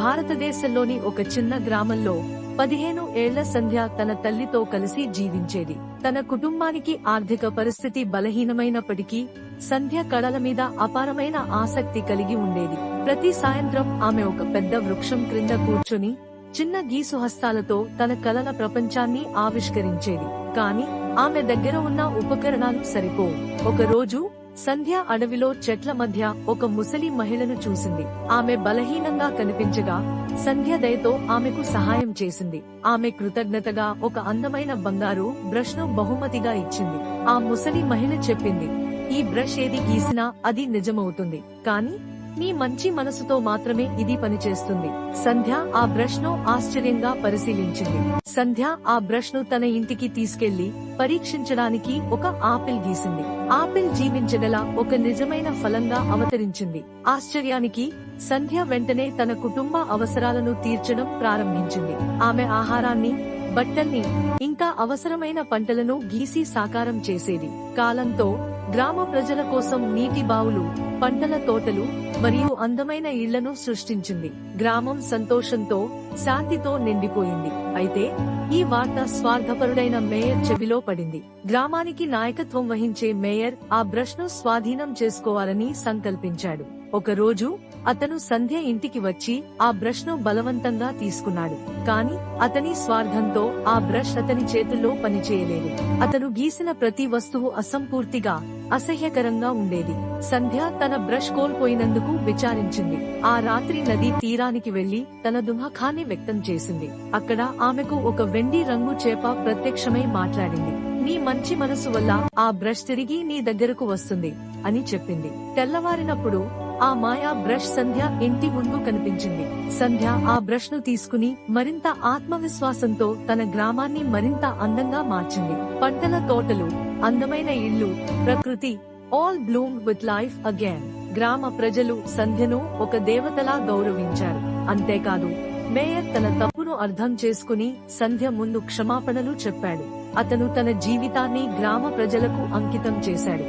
భారతదేశంలోని ఒక చిన్న గ్రామంలో 15 ఏళ్ల సంధ్య తన తల్లితో కలిసి జీవించేది. తన కుటుంబానికి ఆర్థిక పరిస్థితి బలహీనమైనప్పటికీ సంధ్య కళల మీద అపారమైన ఆసక్తి కలిగి ఉండేది. ప్రతి సాయంత్రం ఆమె ఒక పెద్ద వృక్షం క్రింద కూర్చొని చిన్న గీసు హస్తాలతో తన కలల ప్రపంచాన్ని ఆవిష్కరించేది. కాని ఆమె దగ్గర ఉన్న ఉపకరణాలు సరిపోవు. ఒకరోజు సంధ్య అడవిలో చెట్ల మధ్య ఒక ముసలి మహిళను చూసింది. ఆమె బలహీనంగా కనిపించగా సంధ్య దయతో ఆమెకు సహాయం చేసింది. ఆమె కృతజ్ఞతగా ఒక అందమైన బంగారు బ్రష్ ను బహుమతిగా ఇచ్చింది. ఆ ముసలి మహిళ చెప్పింది, ఈ బ్రష్ ఏది గీసినా అది నిజమవుతుంది, కానీ నీ మంచి మనసుతో మాత్రమే ఇది పనిచేస్తుంది. సంధ్య ఆ బ్రష్ ను ఆశ్చర్యంగా పరిశీలించింది. సంధ్య ఆ బ్రష్ ను తన ఇంటికి తీసుకెళ్లి పరీక్షించడానికి ఒక ఆపిల్ గీసింది. ఆపిల్ జీవించగల ఒక నిజమైన ఫలంగా అవతరించింది. ఆశ్చర్యానికి సంధ్య వెంటనే తన కుటుంబ అవసరాలను తీర్చడం ప్రారంభించింది. ఆమె ఆహారాన్ని, బట్టల్ని, ఇంకా అవసరమైన పంటలను గీసి సాకారం చేసేది. కాలంతో గ్రామ ప్రజల కోసం నీటి బావులు, పంటల తోటలు మరియు అందమైన ఇళ్లను సృష్టించింది. గ్రామం సంతోషంతో, శాంతితో నిండిపోయింది. అయితే ఈ వార్త స్వార్థపరుడైన మేయర్ చెవిలో పడింది. గ్రామానికి నాయకత్వం వహించే మేయర్ ఆ బ్రష్ ను స్వాధీనం చేసుకోవాలని సంకల్పించాడు. ఒకరోజు అతను సంధ్య ఇంటికి వచ్చి ఆ బ్రష్ ను బలవంతంగా తీసుకున్నాడు. కాని అతని స్వార్థంతో ఆ బ్రష్ అతని చేతుల్లో పనిచేయలేదు. అతను గీసిన ప్రతి వస్తువు అసంపూర్తిగా, అసహ్యకరంగా ఉండేది. సంధ్య తన బ్రష్ కోల్పోయినందుకు విచారించింది. ఆ రాత్రి నదీ తీరానికి వెళ్లి తన దుఃఖాన్ని వ్యక్తం చేసింది. అక్కడ ఆమెకు ఒక వెండి రంగు చేప ప్రత్యక్షమై మాట్లాడింది. నీ మంచి మనసు వల్ల ఆ బ్రష్ తిరిగి నీ దగ్గరకు వస్తుంది అని చెప్పింది. తెల్లవారినప్పుడు ఆ మాయా బ్రష్ సంధ్య ఇంటి ముందు కనిపించింది. సంధ్య ఆ బ్రష్ ను తీసుకుని మరింత ఆత్మవిశ్వాసంతో తన గ్రామాన్ని మరింత అందంగా మార్చింది. పంటల తోటలు, అందమైన ఇళ్లు, ప్రకృతి, all Bloom with life again. గ్రామ ప్రజలు సంధ్యను ఒక దేవతలా గౌరవించారు. అంతేకాదు, మేయర్ తన తప్పును అర్థం చేసుకుని సంధ్య ముందు క్షమాపణలు చెప్పాడు. అతను తన జీవితాన్ని గ్రామ ప్రజలకు అంకితం చేశాడు.